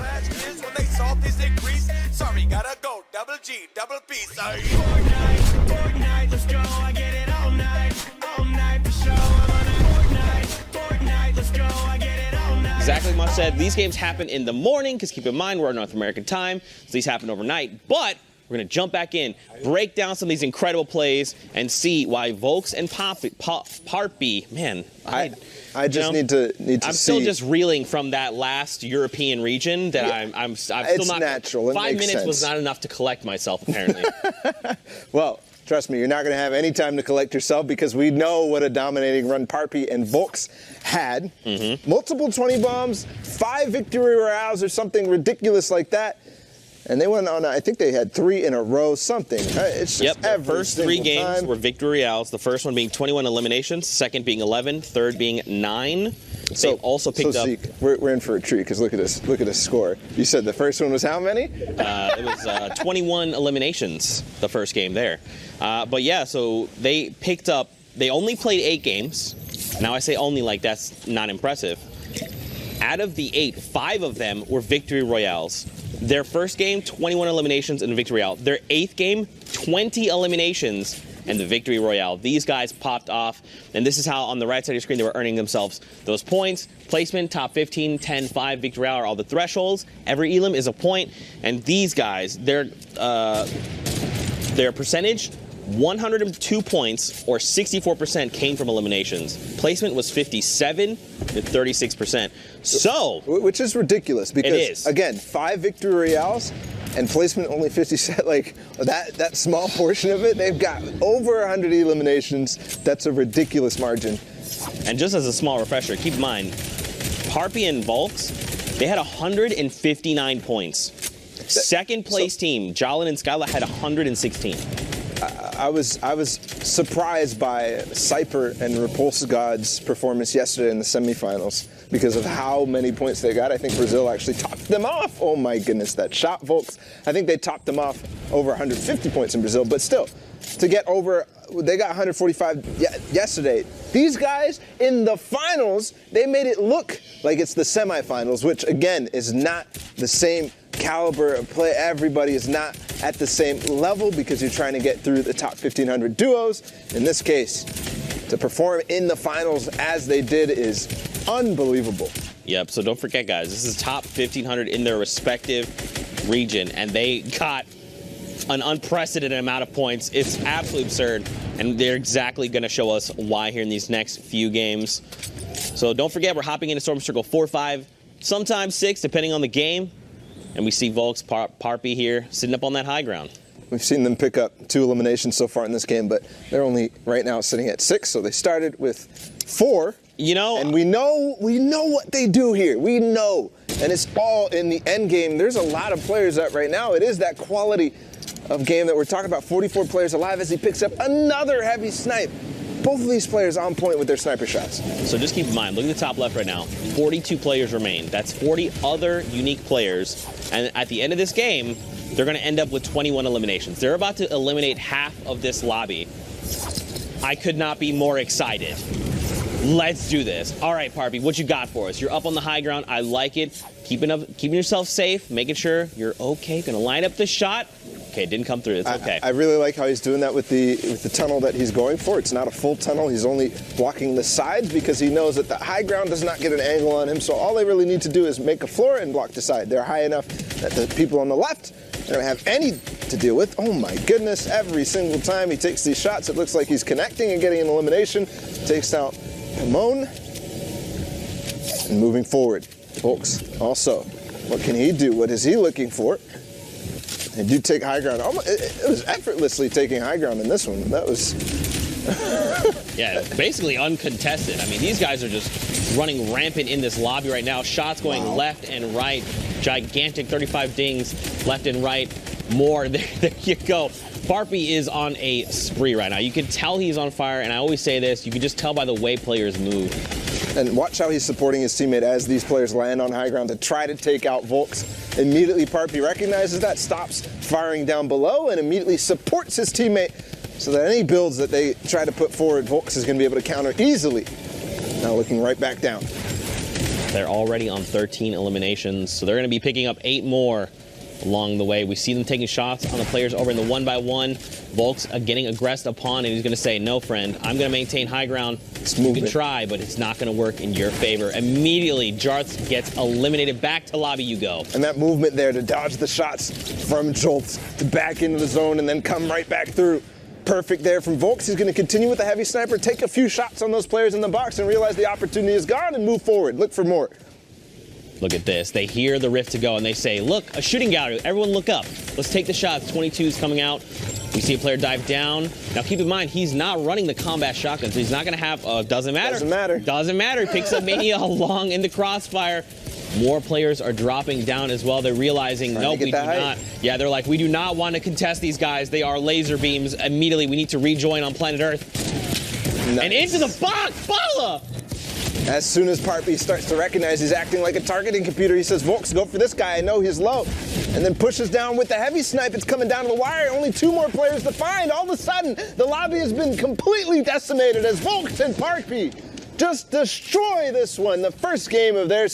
trash kids when they saw this increase. Sorry, gotta go. Double G, double P. Sorry. Fortnite, let's go. I get it all night for show. I'm on a Fortnite, let's go. I get it all night. Exactly what Mush said. These games happen in the morning because keep in mind we're on North American time, so these happen overnight. But we're going to jump back in, break down some of these incredible plays, and see why Volx and Parpy, man, I just need to see. I'm still just reeling from that last European region that I'm still it's not. Natural. It 5 makes minutes sense. was not enough to collect myself, apparently. Well, trust me, you're not going to have any time to collect yourself because we know what a dominating run Parpy and Volx had. Multiple 20 bombs, 5 victory royales or something ridiculous like that. And they went on, I think they had 3 in a row, something. It's just every first 3 games time. were victory royales. The first one being 21 eliminations, second being 11, third being 9. So also picked up. Zeke, we're in for a treat because look at this score. You said the first one was how many? It was 21 eliminations, the first game there. But yeah, so they picked up. They only played 8 games. Now I say only like that's not impressive. Out of the 8, 5 of them were victory royales. Their first game, 21 eliminations and a victory royale. Their 8th game, 20 eliminations and the victory royale. These guys popped off, and this is how on the right side of your screen they were earning themselves those points. Placement, top 15, 10, 5, victory royale are all the thresholds. Every elim is a point, and these guys, their percentage, 102 points, or 64% came from eliminations. Placement was 57 with 36%. So, which is ridiculous because, it is. Again, 5 victory royales and placement only 57. Like that small portion of it, they've got over 100 eliminations. That's a ridiculous margin. And just as a small refresher, keep in mind, Parpy and Volx, they had 159 points. Second place team, Jalen and Skyla, had 116. I was surprised by Cyper and Repulse God's performance yesterday in the semifinals because of how many points they got. I think Brazil actually topped them off. Oh my goodness, that shot, Volx. I think they topped them off over 150 points in Brazil, but still, to get over, they got 145 yesterday. These guys in the finals, they made it look like it's the semifinals, which again is not the same caliber of play. Everybody is not at the same level because you're trying to get through the top 1,500 duos. In this case, to perform in the finals as they did is unbelievable. Yep, so don't forget, guys, this is top 1,500 in their respective region, and they got an unprecedented amount of points. It's absolutely absurd, and they're exactly going to show us why here in these next few games. So don't forget, we're hopping into Storm Circle 4, 5, sometimes 6, depending on the game. And we see Volx, Parpy here sitting up on that high ground. We've seen them pick up 2 eliminations so far in this game, but they're only right now sitting at 6. So they started with 4. You know, and we know what they do here. We know, and it's all in the end game. There's a lot of players up right now. It is that quality of game that we're talking about. 44 players alive as he picks up another heavy snipe. Both of these players on point with their sniper shots. So just keep in mind, look at the top left right now. 42 players remain. That's 40 other unique players. And at the end of this game, they're going to end up with 21 eliminations. They're about to eliminate half of this lobby. I could not be more excited. Let's do this. All right, Parpy, what you got for us? You're up on the high ground. I like it. Keeping yourself safe, making sure you're okay. Going to line up the shot. Okay, it didn't come through. It's okay. I really like how he's doing that with the tunnel that he's going for. It's not a full tunnel. He's only blocking the sides because he knows that the high ground does not get an angle on him. So all they really need to do is make a floor and block the side. They're high enough that the people on the left don't have any to deal with. Oh my goodness, every single time he takes these shots, it looks like he's connecting and getting an elimination. Takes out Pomone. And moving forward, Volx also. What can he do? What is he looking for? They do take high ground. It was effortlessly taking high ground in this one. That was... Yeah, basically uncontested. I mean, these guys are just running rampant in this lobby right now. Shots going left and right. Gigantic 35 dings left and right. More. There you go. Parpy is on a spree right now. You can tell he's on fire, and I always say this, you can just tell by the way players move. And watch how he's supporting his teammate as these players land on high ground to try to take out Volx. Immediately, Parpy recognizes that, stops firing down below, and immediately supports his teammate so that any builds that they try to put forward, Volx is going to be able to counter easily. Now looking right back down. They're already on 13 eliminations, so they're going to be picking up 8 more along the way. We see them taking shots on the players over in the 1x1. Volx getting aggressed upon, and he's going to say, no, friend, I'm going to maintain high ground. You can try, but it's not going to work in your favor. Immediately, Jarth gets eliminated. Back to lobby you go. And that movement there to dodge the shots from Jolts to back into the zone and then come right back through. Perfect there from Volx. He's going to continue with the heavy sniper, take a few shots on those players in the box and realize the opportunity is gone and move forward. Look for more. Look at this. They hear the rift to go, and they say, look, a shooting gallery. Everyone look up. Let's take the shots. 22's coming out. We see a player dive down. Now, keep in mind, he's not running the combat shotgun, so he's not going to have, doesn't matter. Doesn't matter. Doesn't matter. He picks up Mania along in the crossfire. More players are dropping down as well. They're realizing, nope, we do not. Yeah, they're like, we do not want to contest these guys. They are laser beams. Immediately, we need to rejoin on planet Earth. Nice. And into the box, Bala! As soon as Parpy starts to recognize he's acting like a targeting computer, he says, Volx, go for this guy. I know he's low. And then pushes down with the heavy snipe. It's coming down to the wire. Only 2 more players to find. All of a sudden, the lobby has been completely decimated as Volx and Parpy just destroy this one. The first game of their